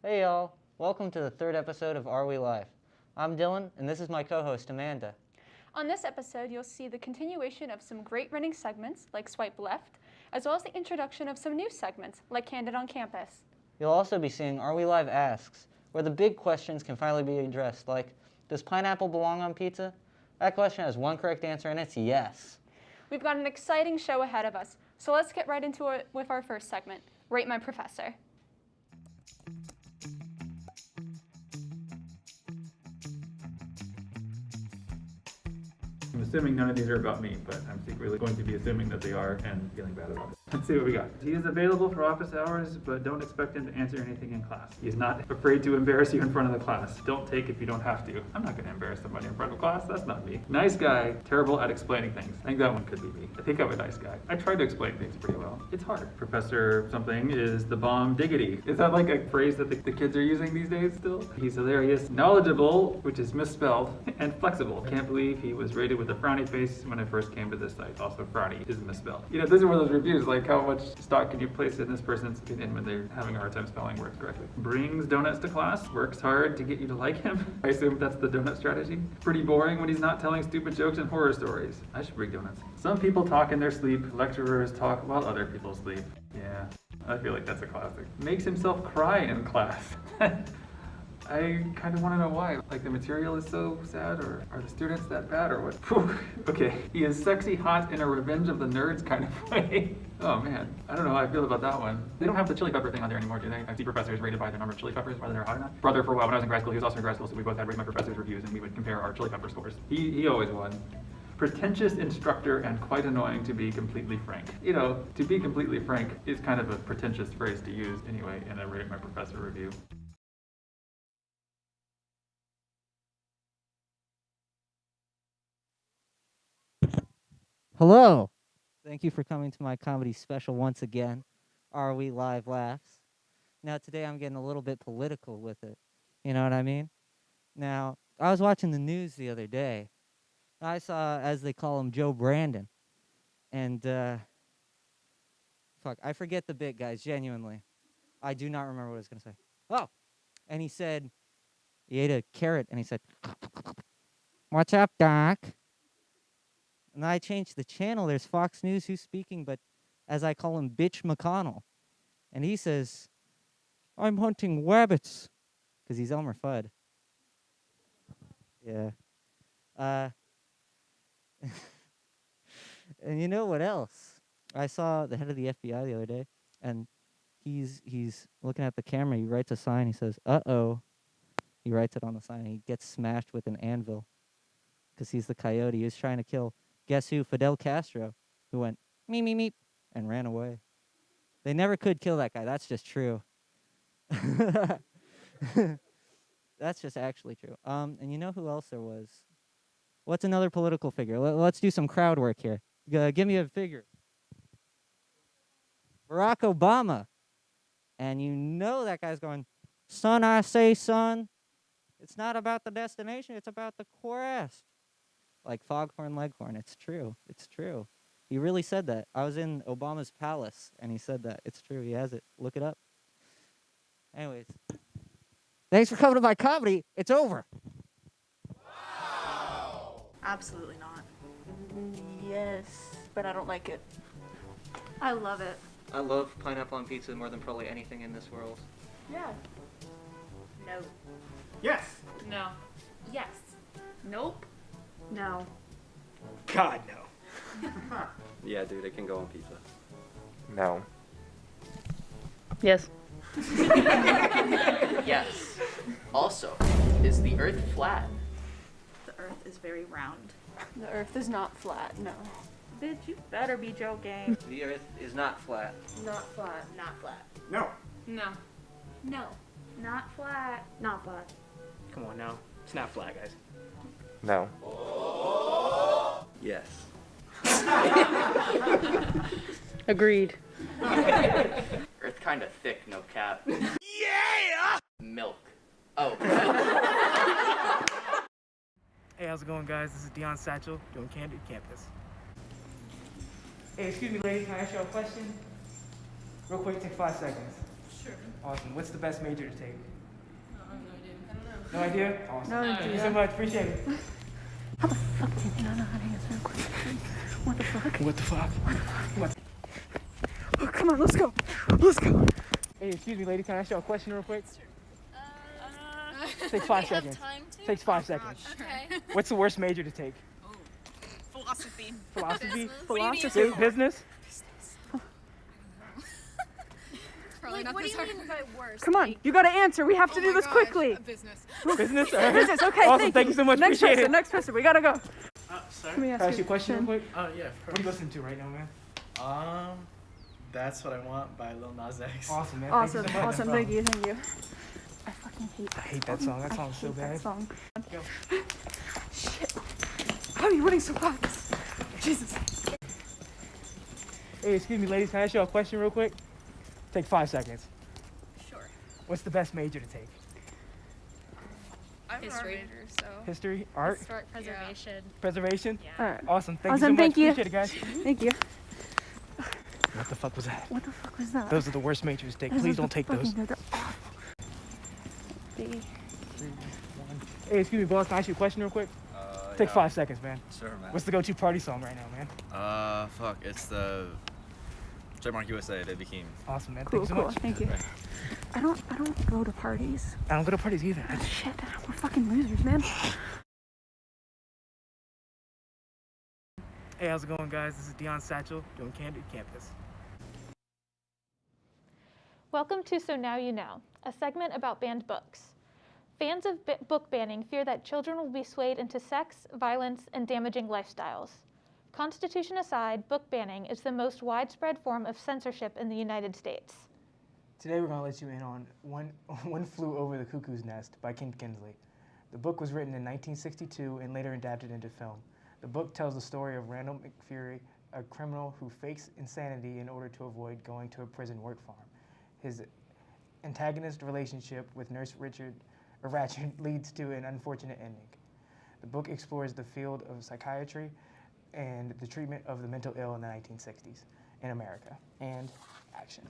Hey y'all, welcome to the third episode of Are We Live? I'm Dylan, and this is my co-host Amanda. On this episode, you'll see the continuation of some great running segments like Swipe Left, as well as the introduction of some new segments like Candid on Campus. You'll also be seeing Are We Live Asks, where the big questions can finally be addressed, like, does pineapple belong on pizza? That question has one correct answer, and it's yes. We've got an exciting show ahead of us, so let's get right into it with our first segment, Rate My Professor. I'm assuming none of these are about me, but I'm secretly going to be assuming that they are and feeling bad about it. Let's see what we got. He is available for office hours, but don't expect him to answer anything in class. He's not afraid to embarrass you in front of the class. Don't take if you don't have to. I'm not going to embarrass somebody in front of class. That's not me. Nice guy, terrible at explaining things. I think that one could be me. I think I'm a nice guy. I try to explain things pretty well. It's hard. Professor something is the bomb diggity. Is that like a phrase that the kids are using these days still? He's hilarious, knowledgeable, which is misspelled, and flexible. Can't believe he was rated with a frowny face when I first came to this site. Also, frowny is misspelled. You know, those are one of those reviews, like how much stock can you place in this person's opinion when they're having a hard time spelling words correctly. Brings donuts to class, works hard to get you to like him. I assume that's the donut strategy. Pretty boring when he's not telling stupid jokes and horror stories. I should bring donuts. Some people talk in their sleep. Lecturers talk while other people sleep. Yeah, I feel like that's a classic. Makes himself cry in class. I kind of want to know why. Like, the material is so sad, or are the students that bad, or what? Whew. Okay, he is sexy hot in a Revenge of the Nerds kind of way. Oh man, I don't know how I feel about that one. They don't have the chili pepper thing on there anymore, do they? I see professors rated by the number of chili peppers, whether they're hot or not. Brother, for a while when I was in grad school, he was also in grad school, so we both had Rate My Professor's reviews, and we would compare our chili pepper scores. He always won. Pretentious instructor and quite annoying, to be completely frank. You know, to be completely frank is kind of a pretentious phrase to use anyway in a Rate My Professor review. Hello! Thank you for coming to my comedy special once again, Are We Live Laughs? Now today I'm getting a little bit political with it, you know what I mean? Now, I was watching the news the other day. I saw, as they call him, Joe Brandon. And, I forget the bit, guys, genuinely. I do not remember what I was going to say. Oh! And he said, he ate a carrot, and he said, "What's up, Doc?" And I changed the channel. There's Fox News who's speaking, but as I call him, Bitch McConnell. And he says, "I'm hunting rabbits." Because he's Elmer Fudd. Yeah. And you know what else? I saw the head of the FBI the other day, and he's looking at the camera. He writes a sign. He says, "Uh-oh." He writes it on the sign, and he gets smashed with an anvil because he's the coyote. He was trying to kill, guess who? Fidel Castro, who went, "Meep, meep, meep," and ran away. They never could kill that guy. That's just true. That's just actually true. And you know who else there was? What's another political figure? Let's do some crowd work here. Give me a figure. Barack Obama. And you know that guy's going, "Son, I say, son, it's not about the destination, it's about the quest." Like Foghorn Leghorn. It's true. It's true. He really said that. I was in Obama's palace, and he said that. It's true. He has it. Look it up. Anyways. Thanks for coming to my comedy. It's over. Wow! Absolutely not. Yes, but I don't like it. I love it. I love pineapple on pizza more than probably anything in this world. Yeah. No. Yes! No. Yes. Nope. No. God, no. Yeah, dude, it can go on pizza. No. Yes. Yes. Also, is the Earth flat? The Earth is very round. The Earth is not flat, no. Bitch, you better be joking. The Earth is not flat. Not flat. Not flat. No. No. No. Not flat. Not flat. Come on now. It's not flat, guys. No. Yes. Agreed. Earth kinda thick, no cap. Yeah! Milk. Oh. Hey, how's it going, guys? This is Deion Satchel doing Candid Campus. Hey, excuse me, ladies. Can I ask you a question? Real quick, take 5 seconds. Sure. Awesome. What's the best major to take? No, I have no idea. I don't know. No idea? Awesome. No Thank you idea. so much. Appreciate it. How the fuck do you not know how to answer a question? What the fuck? What the fuck? What? Oh, come on, let's go. Let's go. Hey, excuse me, lady. Can I ask you a question real quick? Sure. Takes 5 we have seconds. time to? Takes 5 seconds. Okay. What's the worst major to take? Philosophy. Philosophy? Philosophy. Business? Probably not what do this you hard. mean by worst? Come on, you gotta answer. We have to Oh do my this gosh, quickly. Business. Business? All right. Business, okay, Awesome. Thank you so much. Next Appreciate person, it. next person. We gotta go. Sorry? Let me Can I ask you a question real quick? Yeah, What are you listening to right now, man? That's What I Want by Lil Nas X. Awesome, man. Awesome, Thank you so much. awesome. No Thank problem. you, thank you. I fucking hate that. I hate that song. That song's so I hate bad. that song. Yo. Shit. How are you running so fast? Jesus. Hey, excuse me, ladies. Can I ask you a question real quick? Take 5 seconds. Sure. What's the best major to take? I'm History. an art major, so. History, art, Historic preservation. preservation? All right. Awesome. Thank Awesome, you so much. thank you. Appreciate it, guys. Thank you. What the fuck was that? What the fuck was that? Those are the worst majors to take. Those Please are the don't take those. fucking- They're awful. Hey, excuse me, boss. Can I ask you a question real quick? Take 5 seconds, man. Sure, man. What's the go-to party song right now, man? Fuck, it's the Trademark USA, Baby Keem. Awesome, man. Cool, Thank you so cool. much. Thank you. I don't go to parties. I don't go to parties either. Shit, we're fucking losers, man. Hey, how's it going, guys? This is Deion Satchel doing Candid Campus. Welcome to So Now You Know, a segment about banned books. Fans of book banning fear that children will be swayed into sex, violence, and damaging lifestyles. Constitution aside, book banning is the most widespread form of censorship in the United States. Today we're going to let you in on One Flew Over the Cuckoo's Nest by Ken Kinsley. The book was written in 1962 and later adapted into film. The book tells the story of Randall McFury, a criminal who fakes insanity in order to avoid going to a prison work farm. His antagonist relationship with Nurse Ratched leads to an unfortunate ending. The book explores the field of psychiatry and the treatment of the mental ill in the 1960s in America. And action.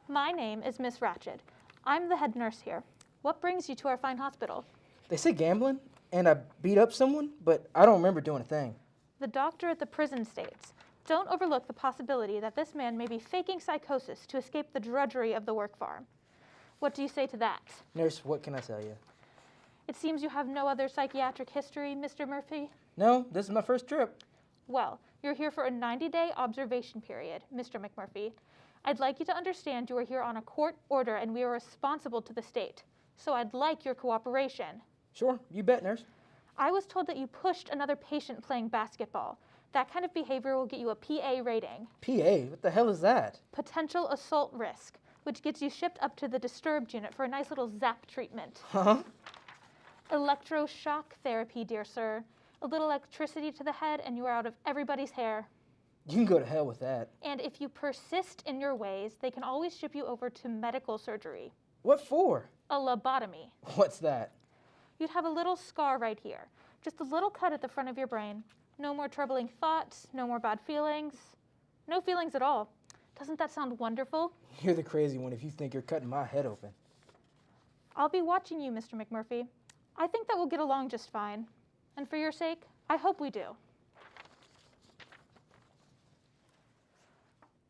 My name is Miss Ratched. I'm the head nurse here. What brings you to our fine hospital? They said gambling, and I beat up someone, but I don't remember doing a thing. The doctor at the prison states, don't overlook the possibility that this man may be faking psychosis to escape the drudgery of the work farm. What do you say to that? Nurse, what can I tell you? It seems you have no other psychiatric history, Mr. Murphy. No, this is my first trip. Well, you're here for a 90-day observation period, Mr. McMurphy. I'd like you to understand you are here on a court order and we are responsible to the state. So I'd like your cooperation. Sure, you bet, nurse. I was told that you pushed another patient playing basketball. That kind of behavior will get you a PA rating. PA? What the hell is that? Potential assault risk, which gets you shipped up to the disturbed unit for a nice little zap treatment. Huh? Electroshock therapy, dear sir. A little electricity to the head and you are out of everybody's hair. You can go to hell with that. And if you persist in your ways, they can always ship you over to medical surgery. What for? A lobotomy. What's that? You'd have a little scar right here. Just a little cut at the front of your brain. No more troubling thoughts, no more bad feelings. No feelings at all. Doesn't that sound wonderful? You're the crazy one if you think you're cutting my head open. I'll be watching you, Mr. McMurphy. I think that we'll get along just fine. And for your sake, I hope we do.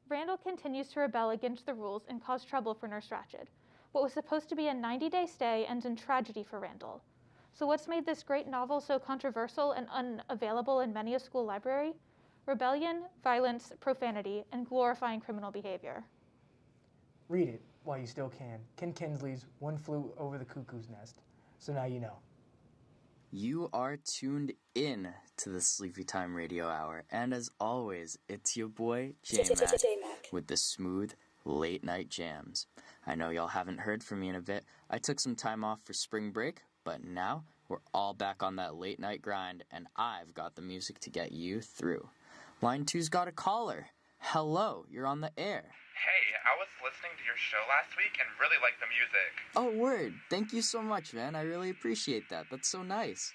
Randall continues to rebel against the rules and cause trouble for Nurse Ratched. What was supposed to be a 90-day stay ends in tragedy for Randall. So what's made this great novel so controversial and unavailable in many a school library? Rebellion, violence, profanity, and glorifying criminal behavior. Read it while you still can. Ken Kinsley's One Flew Over the Cuckoo's Nest. So now you know. You are tuned in to the Sleepy Time Radio Hour, and as always, it's your boy J-Mac with the smooth late night jams. I know y'all haven't heard from me in a bit. I took some time off for spring break, but now we're all back on that late night grind, and I've got the music to get you through. Line 2's got a caller. Hello, you're on the air. Hey, I was listening to your show last week and really liked the music. Oh, word. Thank you so much, man. I really appreciate that. That's so nice.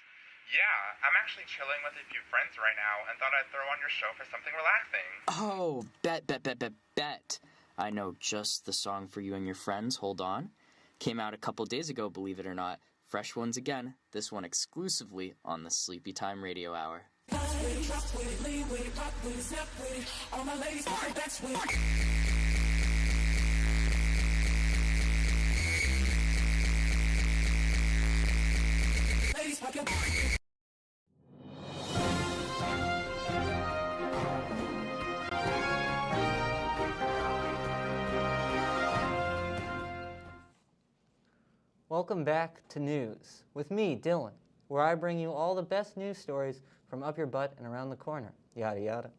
Yeah, I'm actually chilling with a few friends right now and thought I'd throw on your show for something relaxing. Oh, bet. I know just the song for you and your friends. Hold on. Came out a couple days ago, believe it or not. Fresh ones again. This one exclusively on the Sleepy Time Radio Hour. Welcome back to News with me, Dylan, where I bring you all the best news stories from up your butt and around the corner, yada yada.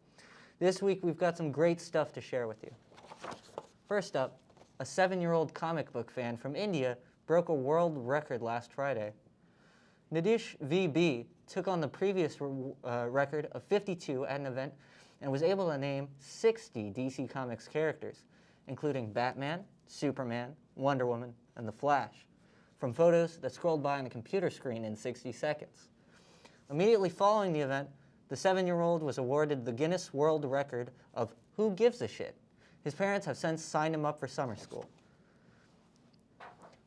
This week we've got some great stuff to share with you. First up, a 7-year-old comic book fan from India broke a world record last Friday. Nadish VB took on the previous record of 52 at an event and was able to name 60 DC Comics characters, including Batman, Superman, Wonder Woman, and The Flash, from photos that scrolled by on a computer screen in 60 seconds. Immediately following the event, the 7-year-old was awarded the Guinness World Record of Who Gives a Shit. His parents have since signed him up for summer school.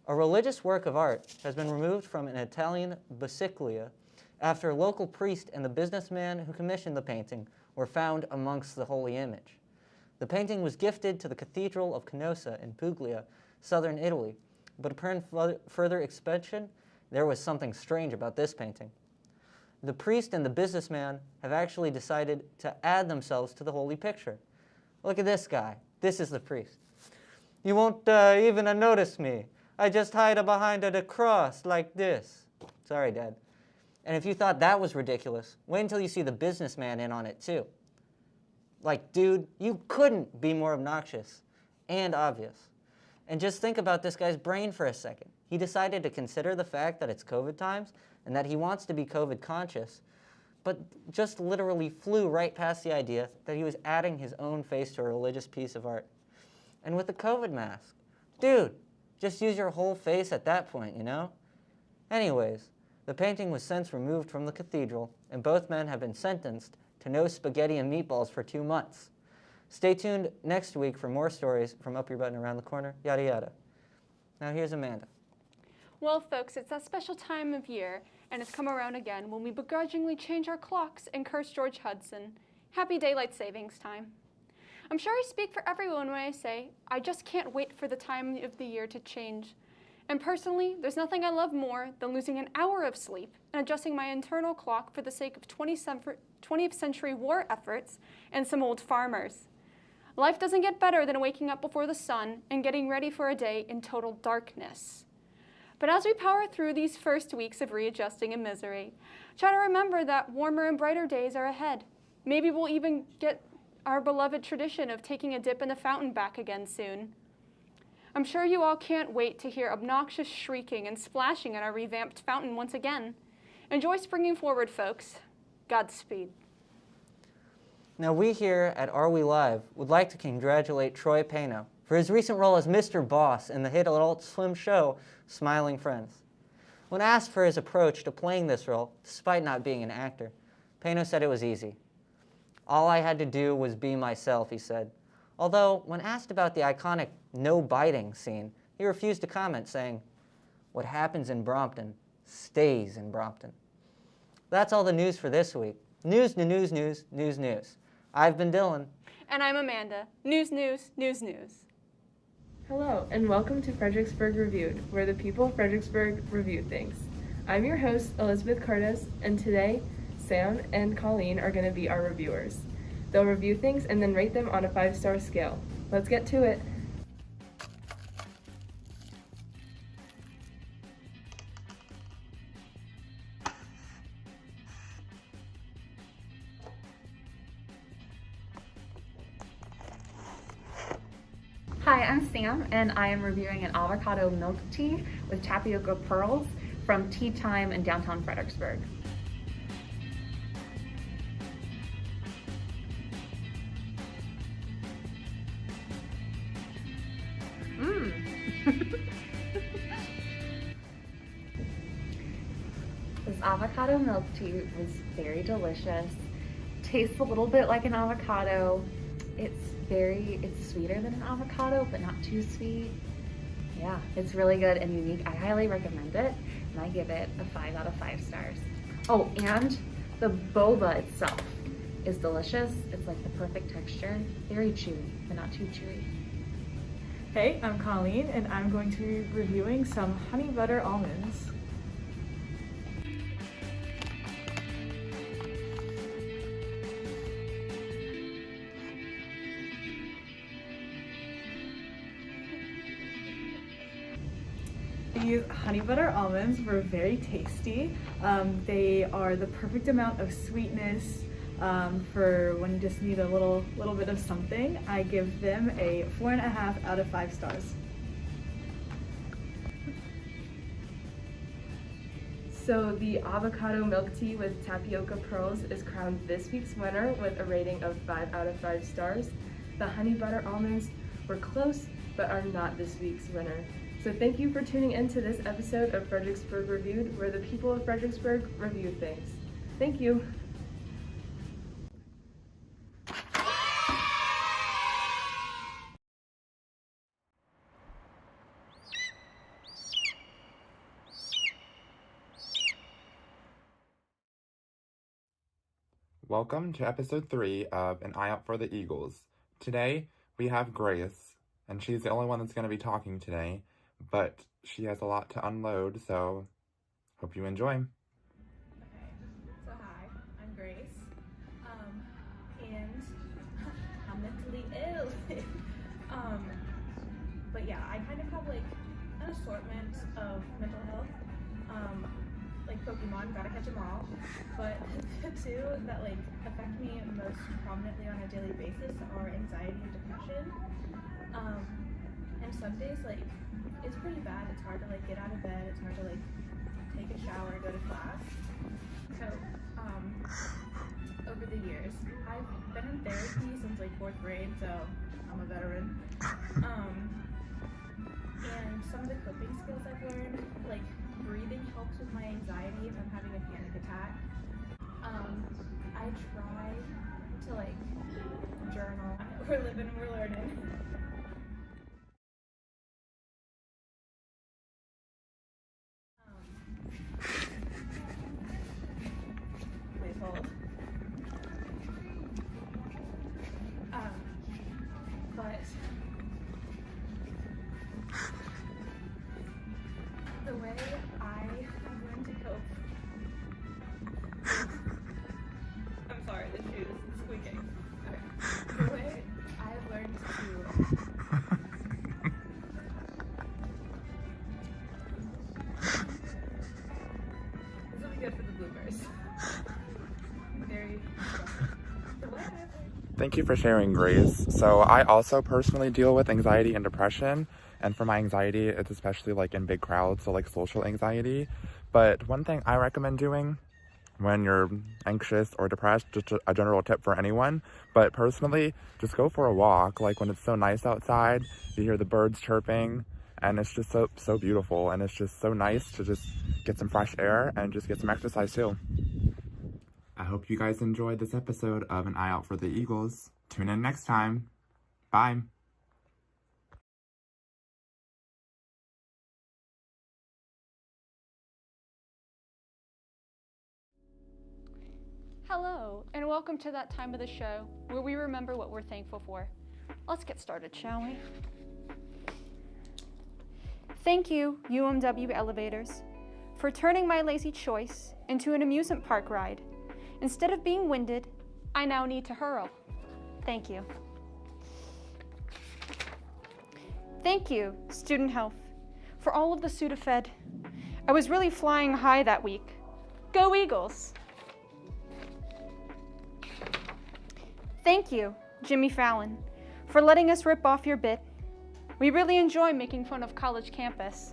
A religious work of art has been removed from an Italian basilica after a local priest and the businessman who commissioned the painting were found amongst the holy image. The painting was gifted to the Cathedral of Canossa in Puglia, southern Italy, but upon further inspection, there was something strange about this painting. The priest and the businessman have actually decided to add themselves to the holy picture. Look at this guy. This is the priest. You won't even notice me. I just hide behind a cross like this. Sorry, Dad. And if you thought that was ridiculous, wait until you see the businessman in on it too. Like, dude, you couldn't be more obnoxious and obvious. And just think about this guy's brain for a second. He decided to consider the fact that it's COVID times and that he wants to be COVID conscious, but just literally flew right past the idea that he was adding his own face to a religious piece of art. And with the COVID mask, dude, just use your whole face at that point, you know? Anyways, the painting was since removed from the cathedral, and both men have been sentenced to no spaghetti and meatballs for 2 months. Stay tuned next week for more stories from Up Your Butt and Around the Corner, yada yada. Now here's Amanda. Well, folks, it's that special time of year, and it's come around again when we begrudgingly change our clocks and curse George Hudson. Happy daylight savings time. I'm sure I speak for everyone when I say I just can't wait for the time of the year to change. And personally, there's nothing I love more than losing an hour of sleep and adjusting my internal clock for the sake of 20th century war efforts and some old farmers. Life doesn't get better than waking up before the sun and getting ready for a day in total darkness. But as we power through these first weeks of readjusting and misery, try to remember that warmer and brighter days are ahead. Maybe we'll even get our beloved tradition of taking a dip in the fountain back again soon. I'm sure you all can't wait to hear obnoxious shrieking and splashing in our revamped fountain once again. Enjoy springing forward, folks. Godspeed. Now we here at Are We Live would like to congratulate Troy Pano for his recent role as Mr. Boss in the hit Adult Swim show, Smiling Friends. When asked for his approach to playing this role, despite not being an actor, Pano said it was easy. All I had to do was be myself, he said. Although, when asked about the iconic no biting scene, he refused to comment, saying, "What happens in Brompton stays in Brompton." That's all the news for this week. News, news, news, news, news. I've been Dylan. And I'm Amanda. News, news, news, news. Hello, and welcome to Fredericksburg Reviewed, where the people of Fredericksburg review things. I'm your host, Elizabeth Curtis, and today, Sam and Colleen are going to be our reviewers. They'll review things and then rate them on a 5-star scale. Let's get to it. Hi, I'm Sam, and I am reviewing an avocado milk tea with tapioca pearls from Tea Time in downtown Fredericksburg. This avocado milk tea was very delicious. Tastes a little bit like an avocado. It's sweeter than an avocado, but not too sweet. Yeah, it's really good and unique. I highly recommend it, and I give it a 5 out of 5 stars. Oh, and the boba itself is delicious. It's like the perfect texture. Very chewy, but not too chewy. Hey, I'm Colleen, and I'm going to be reviewing some honey butter almonds. These honey butter almonds were very tasty. They are the perfect amount of sweetness for when you just need a little bit of something. I give them a 4.5 out of 5 stars. So the avocado milk tea with tapioca pearls is crowned this week's winner with a rating of 5 out of 5 stars. The honey butter almonds were close, but are not this week's winner. So thank you for tuning in to this episode of Fredericksburg Reviewed, where the people of Fredericksburg review things. Thank you. Welcome to episode 3 of An Eye Out for the Eagles. Today, we have Grace, and she's the only one that's going to be talking today, but she has a lot to unload, so hope you enjoy. Okay, so hi, I'm Grace, and I'm mentally ill. But yeah, I kind of have like an assortment of mental health, like Pokemon, gotta catch them all, but the two that like affect me most prominently on a daily basis are anxiety and depression. And some days like it's pretty bad. It's hard to like get out of bed. It's hard to like take a shower and go to class. So over the years, I've been in therapy since like 4th grade, so I'm a veteran. And some of the coping skills I've learned, like breathing helps with my anxiety if I'm having a panic attack. I try to like journal. We're living, we're learning. Please hold. But the way I have learned to cope. I'm sorry, the shoe is squeaking. Okay. The way I have learned to. This will be good for the bloopers. Very. The way I have learned. Thank you for sharing, Grace. So I also personally deal with anxiety and depression, and for my anxiety, it's especially like in big crowds, so like social anxiety. But one thing I recommend doing when you're anxious or depressed, just a general tip for anyone, but personally, just go for a walk. Like when it's so nice outside, you hear the birds chirping, and it's just so beautiful, and it's just so nice to just get some fresh air and just get some exercise too. I hope you guys enjoyed this episode of An Eye Out for the Eagles. Tune in next time. Bye. Hello, and welcome to that time of the show where we remember what we're thankful for. Let's get started, shall we? Thank you, UMW Elevators, for for turning my lazy choice into an amusement park ride. Instead of being winded, I now need to hurl. Thank you. Thank you, Student Health, for all of the Sudafed. I was really flying high that week. Go Eagles! Thank you, Jimmy Fallon, for letting us rip off your bit. We really enjoy making fun of college campus.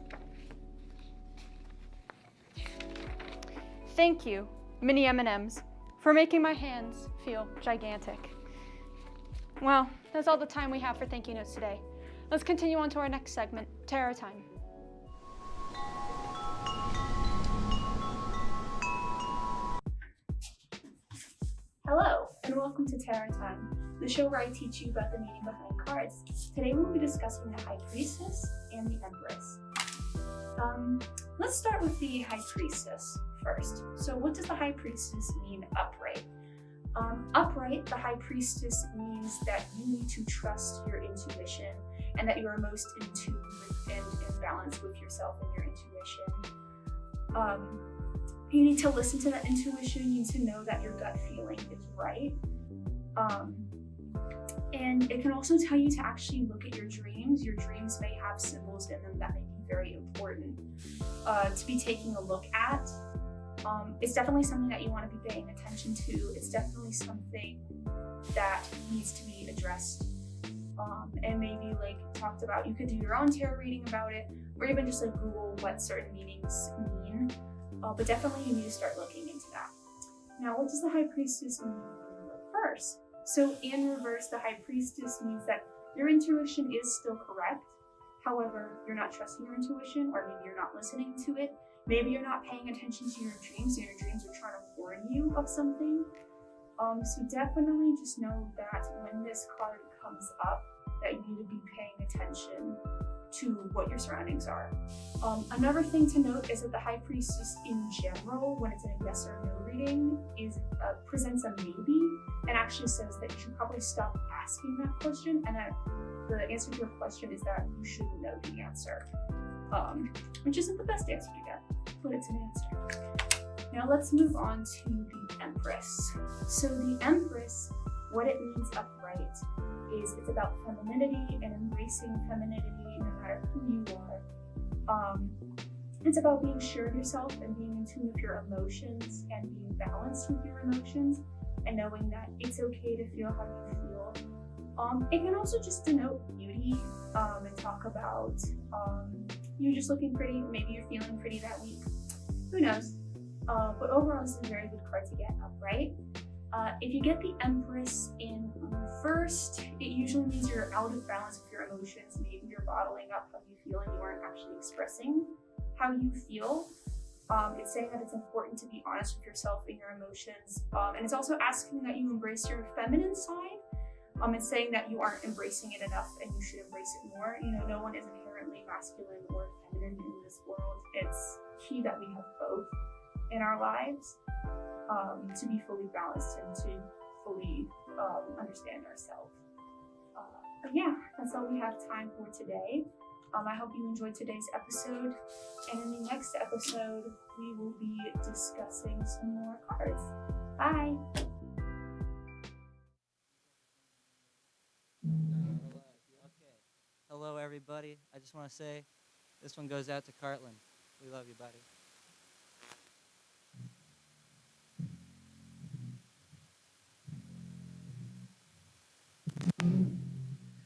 Thank you, Mini M&Ms, for making my hands feel gigantic. Well, that's all the time we have for thank you notes today. Let's continue on to our next segment, Terror Time. Hello, and welcome to Terror Time, the show where I teach you about the meaning behind cards. Today we'll be discussing the High Priestess and the Empress. Let's start with the High Priestess first. So what does the High Priestess mean upright? Upright, the High Priestess means that you need to trust your intuition and that you are most in tune with and in balance with yourself and your intuition. You need to listen to that intuition. You need to know that your gut feeling is right. And it can also tell you to actually look at your dreams. Your dreams may have symbols in them that may be very important to be taking a look at. It's definitely something that you want to be paying attention to. It's definitely something that needs to be addressed. And maybe like talked about, you could do your own tarot reading about it, or even just like Google what certain meanings mean. But definitely you need to start looking into that. Now, what does the High Priestess mean in reverse? So in reverse, the High Priestess means that your intuition is still correct. However, you're not trusting your intuition, or maybe you're not listening to it. Maybe you're not paying attention to your dreams, and your dreams are trying to warn you of something. So definitely just know that when this card comes up, that you need to be paying attention to what your surroundings are. Another thing to note is that the High Priestess in general, when it's in a yes or no reading, presents a maybe, and actually says that you should probably stop asking that question, and that the answer to your question is that you should know the answer, which isn't the best answer to get, but it's an answer. Now let's move on to the Empress. So the Empress, what it means upright is it's about femininity and embracing femininity no matter who you are. It's about being sure of yourself and being in tune with your emotions and being balanced with your emotions and knowing that it's okay to feel how you feel. It can also just denote beauty and talk about you just looking pretty, maybe you're feeling pretty that week, who knows. But overall, this is a very good card to get upright. If you get the Empress in reversed, it usually means you're out of balance with your emotions. Maybe you're bottling up how you feel and you aren't actually expressing how you feel. It's saying that it's important to be honest with yourself and your emotions. And it's also asking that you embrace your feminine side. It's saying that you aren't embracing it enough and you should embrace it more. You know, no one is inherently masculine or feminine in this world. It's key that we have both in our lives. To be fully balanced and to fully understand ourselves. But yeah, that's all we have time for today. I hope you enjoyed today's episode, and in the next episode, we will be discussing some more cards. Bye! Hello, everybody. I just want to say this one goes out to Cartland. We love you, buddy.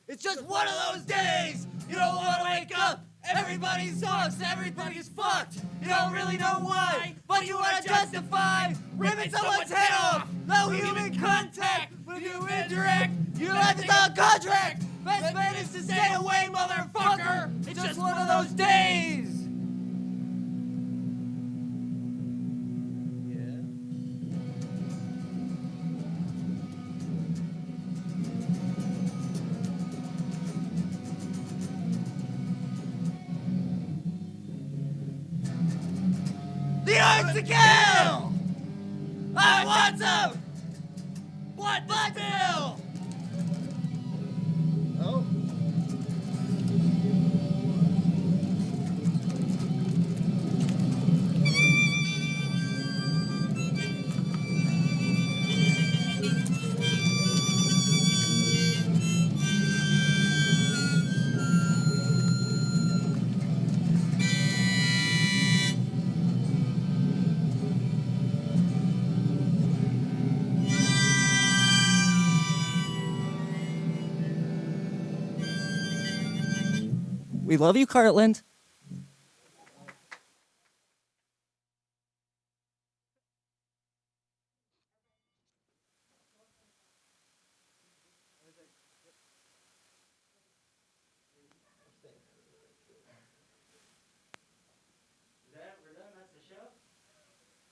It's just one of those days. You don't want to wake up. Everybody sucks. Everybody's fucked. You don't really know why, but you want to justify ripping someone's head off. No human contact. When you indirect, you have to sign a contract. Best bet is to stay away, motherfucker. It's just one of those days. The urge to kill! I want some! What the bill? Oh. We love you, Cartland.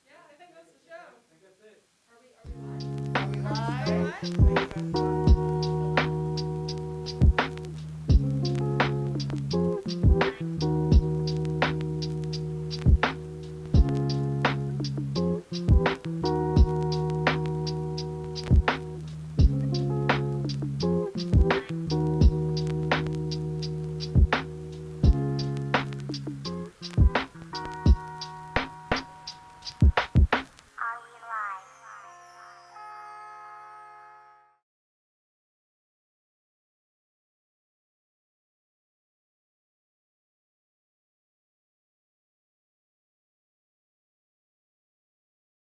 Yeah, I think that's the show. Are we live?